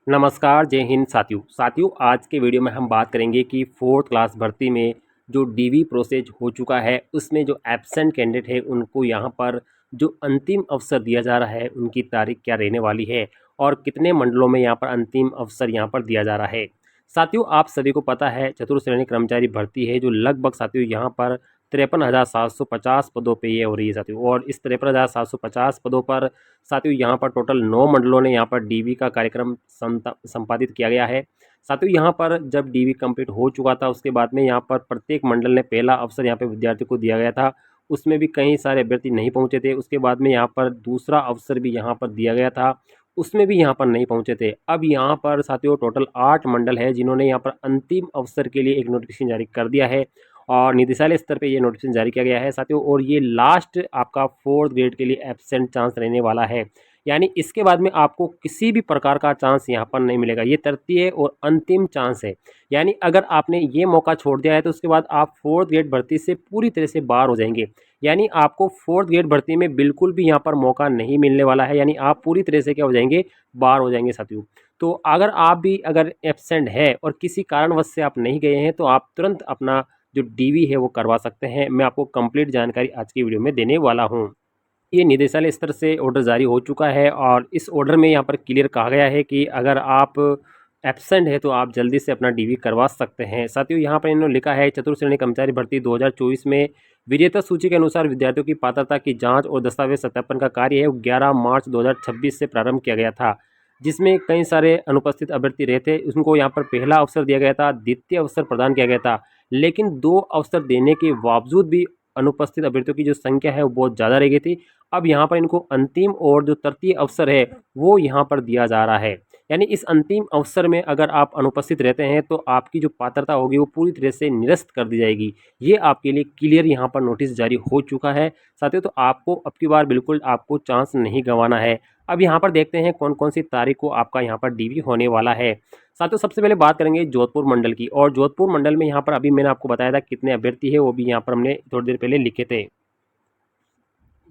नमस्कार, जय हिंद साथियों आज के वीडियो में हम बात करेंगे कि फोर्थ क्लास भर्ती में जो डीवी प्रोसेस हो चुका है उसमें जो एब्सेंट कैंडिडेट है उनको यहाँ पर जो अंतिम अवसर दिया जा रहा है उनकी तारीख क्या रहने वाली है और कितने मंडलों में यहाँ पर अंतिम अवसर यहाँ पर दिया जा रहा है। साथियों आप सभी को पता है चतुर्श्रेणी कर्मचारी भर्ती है जो लगभग साथियों यहाँ पर 53,750 पदों पे ये हो रही है साथियों। और इस 53,750 पदों पर साथियों यहाँ पर टोटल 9 मंडलों ने यहाँ पर डीवी का कार्यक्रम संपादित किया गया है। साथियों यहाँ पर जब डीवी कंप्लीट हो चुका था उसके बाद में यहाँ पर प्रत्येक मंडल ने पहला अवसर यहाँ पे विद्यार्थी को दिया गया था, उसमें भी कई सारे अभ्यर्थी नहीं पहुँचे थे। उसके बाद में यहाँ पर दूसरा अवसर भी यहाँ पर दिया गया था, उसमें भी यहाँ पर नहीं पहुँचे थे। अब यहाँ पर साथियों टोटल 8 मंडल है जिन्होंने यहाँ पर अंतिम अवसर के लिए एक नोटिफिकेशन जारी कर दिया है और निदेशालय स्तर पे ये नोटिफिकेशन जारी किया गया है साथियों। और ये लास्ट आपका 4th ग्रेड के लिए एब्सेंट चांस रहने वाला है, यानी इसके बाद में आपको किसी भी प्रकार का चांस यहाँ पर नहीं मिलेगा। ये तृतीय और अंतिम चांस है, यानी अगर आपने ये मौका छोड़ दिया है तो उसके बाद आप 4th ग्रेड भर्ती से पूरी तरह से बाहर हो जाएंगे। यानी आपको 4th ग्रेड भर्ती में बिल्कुल भी यहाँ पर मौका नहीं मिलने वाला है, यानी आप पूरी तरह से क्या हो जाएंगे, बाहर हो जाएंगे साथियों। तो अगर आप भी अगर एब्सेंट है और किसी कारणवश से आप नहीं गए हैं तो आप तुरंत अपना जो डीवी है वो करवा सकते हैं। मैं आपको कंप्लीट जानकारी आज की वीडियो में देने वाला हूं। ये निदेशालय स्तर से ऑर्डर जारी हो चुका है और इस ऑर्डर में यहाँ पर क्लियर कहा गया है कि अगर आप एब्सेंट है तो आप जल्दी से अपना डीवी करवा सकते हैं। साथियों यहाँ पर इन्होंने लिखा है चतुर्श्रेणी कर्मचारी भर्ती 2024 में विजेता सूची के अनुसार विद्यार्थियों की पात्रता की जांच और दस्तावेज सत्यापन का कार्य है 11 मार्च 2026 से प्रारंभ किया गया था, जिसमें कई सारे अनुपस्थित अभ्यर्थी रहे थे। उनको यहाँ पर पहला अवसर दिया गया था, द्वितीय अवसर प्रदान किया गया था, लेकिन 2 अवसर देने के बावजूद भी अनुपस्थित अभ्यर्थियों की जो संख्या है वो बहुत ज़्यादा रह गई थी। अब यहाँ पर इनको अंतिम और जो तृतीय अवसर है वो यहाँ पर दिया जा रहा है। यानी इस अंतिम अवसर में अगर आप अनुपस्थित रहते हैं तो आपकी जो पात्रता होगी वो पूरी तरह से निरस्त कर दी जाएगी। ये आपके लिए क्लियर यहाँ पर नोटिस जारी हो चुका है साथियों। तो आपको अब की बार बिल्कुल आपको चांस नहीं गंवाना है। अब यहाँ पर देखते हैं कौन कौन सी तारीख को आपका यहाँ पर डीवी होने वाला है। साथियों सबसे पहले बात करेंगे जोधपुर मंडल की, और जोधपुर मंडल में यहाँ पर अभी मैंने आपको बताया था कितने अभ्यर्थी है वो भी यहाँ पर हमने थोड़ी देर पहले लिखे थे।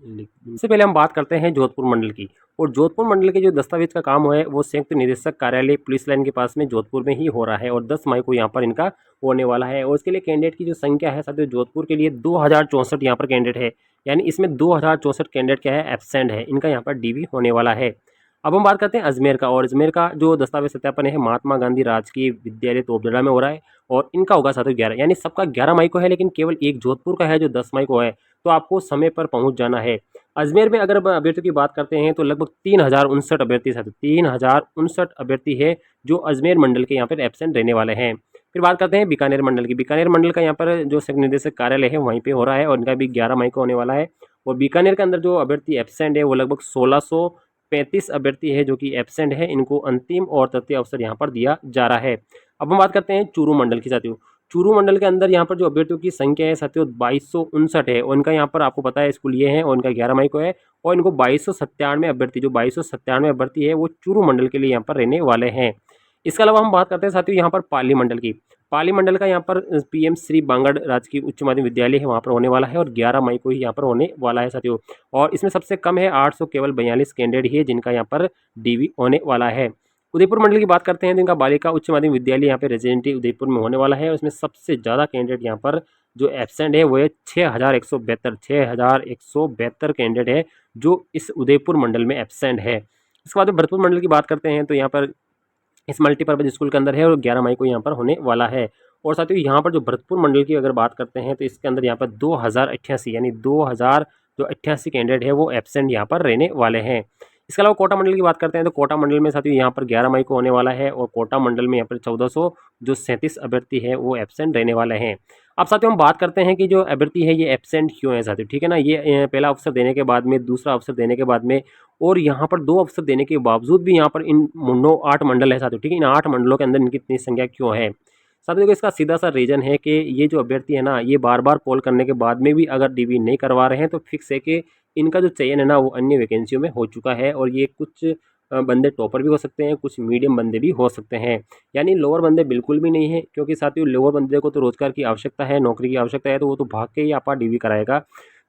सबसे पहले हम बात करते हैं जोधपुर मंडल की, और जोधपुर मंडल के जो दस्तावेज का काम है वो संयुक्त निदेशक कार्यालय पुलिस लाइन के पास में जोधपुर में ही हो रहा है और 10 मई को यहाँ पर इनका होने वाला है। और इसके लिए कैंडिडेट की जो संख्या है साथियों जोधपुर के लिए 2064 यहाँ पर कैंडिडेट है, यानी इसमें 2064 कैंडिडेट क्या है, एब्सेंट है, इनका यहाँ पर डीवी होने वाला है। अब हम बात करते हैं अजमेर का, और अजमेर का जो दस्तावेज सत्यापन है महात्मा गांधी राजकीय विद्यालय तोपदड़ा में हो रहा है और इनका होगा साथियों 11, यानी सबका 11 मई को है, लेकिन केवल एक जोधपुर का है जो 10 मई को है। तो आपको समय पर पहुंच जाना है। अजमेर में अगर अभ्यर्थियों की बात करते हैं तो लगभग 3059 अभ्यर्थी साथियों 3059 अभ्यर्थी है जो अजमेर मंडल के यहाँ पर एब्सेंट रहने वाले हैं। फिर बात करते हैं बीकानेर मंडल की। बीकानेर मंडल का यहाँ पर जो संयुक्त निदेशक कार्यालय है वहीं पे हो रहा है और इनका भी 11 मई को होने वाला है। और बीकानेर के अंदर जो अभ्यर्थी एब्सेंट है वो लगभग 1635 अभ्यर्थी है जो कि एब्सेंट है, इनको अंतिम और तृतीय अवसर यहाँ पर दिया जा रहा है। अब हम बात करते हैं चूरू मंडल की साथियों। चूरू मंडल के अंदर यहाँ पर जो अभ्यर्थियों की संख्या है साथियों 2259 है और इनका यहाँ पर आपको पता है स्कूल ये है और इनका 11 मई को है। और इनको 2297 अभ्यर्थी, जो 2297 अभ्यर्थी है वो चूरू मंडल के लिए यहाँ पर रहने वाले हैं। इसके अलावा हम बात करते हैं साथियों यहाँ पर पाली मंडल की। पाली मंडल का यहाँ पर पीएम श्री बांगड़ राजकीय उच्च माध्यमिक विद्यालय है वहाँ पर होने वाला है और 11 मई को ही यहाँ पर होने वाला है साथियों। और इसमें सबसे कम है 800 केवल 42 कैंडिडेट ही है जिनका यहाँ पर डीवी होने वाला है। उदयपुर मंडल की बात करते हैं तो इनका बालिका उच्च माध्यमिक विद्यालय यहाँ पे रेजिडेंटी उदयपुर में होने वाला है और इसमें सबसे ज़्यादा कैंडिडेट यहाँ पर जो एब्सेंट है वो है 6172 कैंडिडेट है जो इस उदयपुर मंडल में एब्सेंट है। इसके बाद भरतपुर मंडल की बात करते हैं तो यहाँ पर इस मल्टीपर्पज़ स्कूल के अंदर है और 11 मई को यहाँ पर होने वाला है। और साथियों यहाँ पर जो भरतपुर मंडल की अगर बात करते हैं तो इसके अंदर यहाँ पर 2088 यानी 2088 कैंडिडेट है वो एब्सेंट यहाँ पर रहने वाले हैं। इसके अलावा कोटा मंडल की बात करते हैं तो कोटा मंडल में साथियों यहाँ पर 11 मई को होने वाला है और कोटा मंडल में यहाँ पर 1437 अभ्यर्थी है वो एब्सेंट रहने वाले हैं। अब साथियों हम बात करते हैं कि जो अभ्यर्थी है ये एब्सेंट क्यों है साथियों, ठीक है ना। ये पहला अवसर देने के बाद में, दूसरा अवसर देने के बाद में और यहाँ पर 2 अवसर देने के बावजूद भी यहाँ पर इन 8 मंडल है साथियों, ठीक है। इन 8 मंडलों के अंदर इनकी इतनी संख्या क्यों है साथियों, देखो इसका सीधा सा रीज़न है कि ये जो अभ्यर्थी है ना ये बार बार कॉल करने के बाद में भी अगर डीवी नहीं करवा रहे हैं तो फिक्स है कि इनका जो चयन है ना वो अन्य वैकेंसियों में हो चुका है। और ये कुछ बंदे टॉपर भी हो सकते हैं, कुछ मीडियम बंदे भी हो सकते हैं, यानी लोअर बंदे बिल्कुल भी नहीं है। क्योंकि साथियों लोअर बंदे को तो रोजगार की आवश्यकता है, नौकरी की आवश्यकता है, तो वो तो भाग के ही आपका डीवी कराएगा।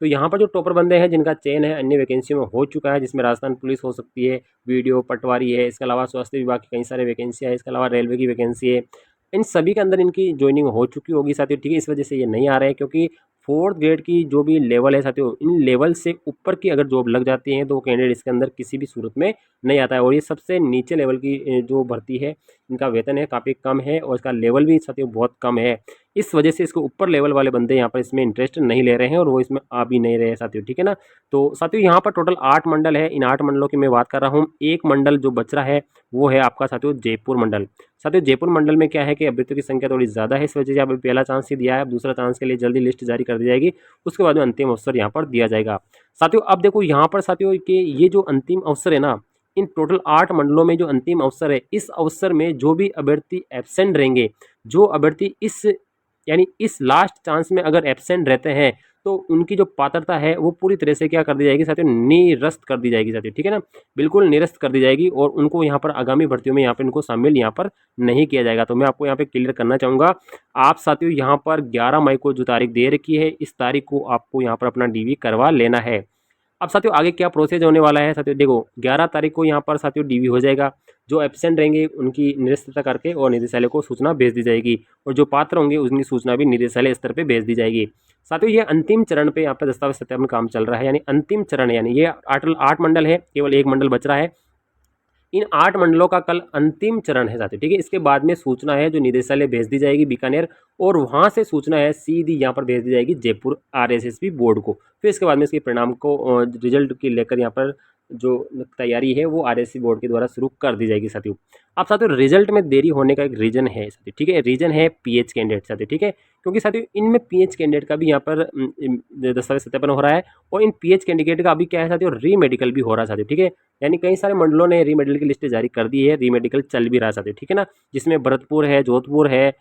तो यहाँ पर जो टॉपर बंदे हैं जिनका चयन है अन्य वैकेंसियों में हो चुका है, जिसमें राजस्थान पुलिस हो सकती है, वीडियो पटवारी है, इसके अलावा स्वास्थ्य विभाग की कई सारे वैकेंसी है, इसके अलावा रेलवे की वैकेंसी है, इन सभी के अंदर इनकी ज्वाइनिंग हो चुकी होगी साथियों, ठीक है। इस वजह से ये नहीं आ रहे हैं, क्योंकि फोर्थ ग्रेड की जो भी लेवल है साथियों, इन लेवल से ऊपर की अगर जॉब लग जाती है तो वो कैंडिडेट इसके अंदर किसी भी सूरत में नहीं आता है। और ये सबसे नीचे लेवल की जो भर्ती है, इनका वेतन है काफ़ी कम है और इसका लेवल भी साथियों बहुत कम है। इस वजह से इसको ऊपर लेवल वाले बंदे यहाँ पर इसमें इंटरेस्ट नहीं ले रहे हैं और वो इसमें आ भी नहीं रहे हैं साथियों, ठीक है ना। तो साथियों यहाँ पर टोटल 8 मंडल है, इन 8 मंडलों की मैं बात कर रहा हूँ। एक मंडल जो बच रहा है वो है आपका साथियों जयपुर मंडल। साथियों जयपुर मंडल में क्या है कि अभ्यर्थियों की संख्या थोड़ी ज़्यादा है, इस वजह से अभी पहला चांस ही दिया है, अब दूसरा चांस के लिए जल्दी लिस्ट जारी कर दी जाएगी, उसके बाद में अंतिम अवसर यहाँ पर दिया जाएगा। साथियों अब देखो यहाँ पर साथियों कि ये जो अंतिम अवसर है ना, इन टोटल 8 मंडलों में जो अंतिम अवसर है, इस अवसर में जो भी अभ्यर्थी एब्सेंट रहेंगे, जो अभ्यर्थी इस लास्ट चांस में अगर एब्सेंट रहते हैं, तो उनकी जो पात्रता है वो पूरी तरह से क्या कर दी जाएगी साथियों, निरस्त कर दी जाएगी साथियों, ठीक है ना, बिल्कुल निरस्त कर दी जाएगी और उनको यहाँ पर आगामी भर्तियों में यहाँ पर इनको शामिल यहाँ पर नहीं किया जाएगा। तो मैं आपको यहाँ पे क्लियर करना चाहूँगा, आप साथियों यहाँ पर 11 मई को जो तारीख दे रखी है, इस तारीख को आपको यहाँ पर अपना डीवी करवा लेना है। अब साथियों आगे क्या प्रोसेस होने वाला है साथियों, देखो 11 तारीख को यहाँ पर साथियों डीवी हो जाएगा, जो एब्सेंट रहेंगे उनकी निरस्तता करके और निदेशालय को सूचना भेज दी जाएगी और जो पात्र होंगे उनकी सूचना भी निदेशालय स्तर पे भेज दी जाएगी। साथियों ये अंतिम चरण पे यहाँ पर दस्तावेज सत्यापन काम चल रहा है, यानी अंतिम चरण, यानी ये 8 मंडल है, केवल एक मंडल बच रहा है। इन 8 मंडलों का कल अंतिम चरण है साथियों, ठीक है। इसके बाद में सूचना है जो निदेशालय भेज दी जाएगी बीकानेर, और वहां से सूचना है सीधी यहाँ पर भेज दी जाएगी जयपुर आरएसएसबी बोर्ड को। फिर इसके बाद में इसके परिणाम को रिजल्ट की लेकर यहाँ पर जो तैयारी है वो आरएसएसबी बोर्ड के द्वारा शुरू कर दी जाएगी साथियों। अब साथियों रिजल्ट में देरी होने का एक रीजन है साथियों, ठीक है, रीजन है पीएच कैंडिडेट साथियों, ठीक है, क्योंकि साथियों इनमें पीएच कैंडिडेट का भी यहाँ पर दस्तावेज सत्यापन हो रहा है और इन पीएच कैंडिडेट का अभी क्या है साथियों, री मेडिकल भी हो रहा है साथियों, ठीक है। यानी कई सारे मंडलों ने री मेडिकल की लिस्ट जारी कर दी है, री मेडिकल चल भी रहा साथियों, ठीक है ना, जिसमें भरतपुर है, जोधपुर है,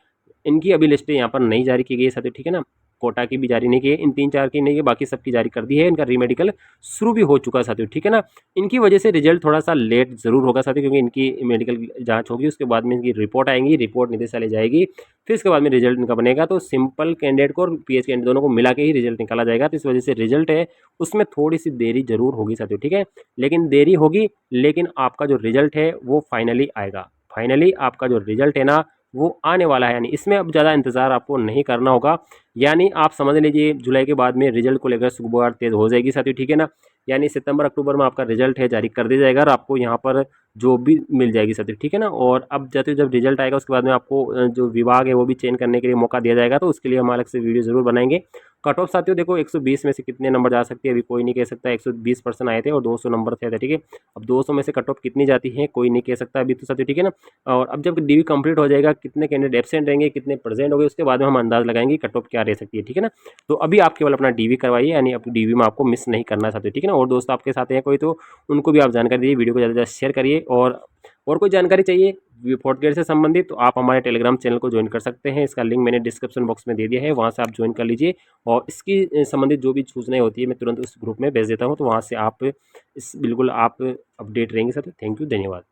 इनकी अभी लिस्टें यहाँ पर नहीं जारी की गई है साथियों, ठीक है ना, कोटा की भी जारी नहीं की है, इन 3-4 की नहीं है, बाकी सबकी जारी कर दी है। इनका री मेडिकल शुरू भी हो चुका है साथियों, ठीक है ना। इनकी वजह से रिजल्ट थोड़ा सा लेट जरूर होगा साथियों, क्योंकि इनकी मेडिकल जांच होगी, उसके बाद में इनकी रिपोर्ट आएंगी, रिपोर्ट निदेशालय जाएगी, फिर इसके बाद में रिजल्ट इनका बनेगा। तो सिंपल कैंडिडेट को और पीएच कैंडिडेट दोनों को मिला के ही रिजल्ट निकाला जाएगा। तो इस वजह से रिजल्ट है उसमें थोड़ी सी देरी जरूर होगी साथियों, ठीक है, लेकिन देरी होगी, लेकिन आपका जो रिजल्ट है वो फाइनली आएगा। फाइनली आपका जो रिजल्ट है ना वो आने वाला है, यानी इसमें अब ज़्यादा इंतज़ार आपको नहीं करना होगा। यानी आप समझ लीजिए जुलाई के बाद में रिजल्ट को लेकर सुखबुगाहट तेज़ हो जाएगी साथियों, ठीक है ना। यानी सितंबर अक्टूबर में आपका रिजल्ट है जारी कर दिया जाएगा और आपको यहाँ पर जॉब भी मिल जाएगी साथियों, ठीक है ना। और अब जाते जब रिजल्ट आएगा उसके बाद में आपको जो विभाग है वो भी चेंज करने के लिए मौका दिया जाएगा, तो उसके लिए हम अलग से वीडियो ज़रूर बनाएंगे। कट ऑफ साथियों देखो 120 में से कितने नंबर जा सकते हैं अभी कोई नहीं कह सकता, 120% आए थे और 200 नंबर थे, ठीक है। अब 200 में से कट ऑफ कितनी जाती है कोई नहीं कह सकता अभी तो साथियों, ठीक है ना। और अब जब डीवी कंप्लीट हो जाएगा, कितने कैंडिडेट एब्सेंट रहेंगे, कितने प्रेजेंट होंगे, उसके बाद में हम अंदाज लगाएंगे कट ऑफ क्या रह सकती है, ठीक है ना। तो अभी आप केवल अपना डीवी करवाइए, यानी अब डीवी में आपको मिस नहीं करना चाहते, ठीक है ना। और दोस्त आपके साथ हैं कोई तो उनको भी आप जानकारी दीजिए, वीडियो को ज़्यादा से ज़्यादा शेयर करिए। और कोई जानकारी चाहिए फोर्थ ग्रेड से संबंधित तो आप हमारे टेलीग्राम चैनल को ज्वाइन कर सकते हैं, इसका लिंक मैंने डिस्क्रिप्शन बॉक्स में दे दिया है, वहाँ से आप ज्वाइन कर लीजिए और इसकी संबंधित जो भी सूचनाएं होती है मैं तुरंत उस ग्रुप में भेज देता हूँ, तो वहाँ से आप बिल्कुल आप अपडेट रहेंगे सर। थैंक यू, धन्यवाद।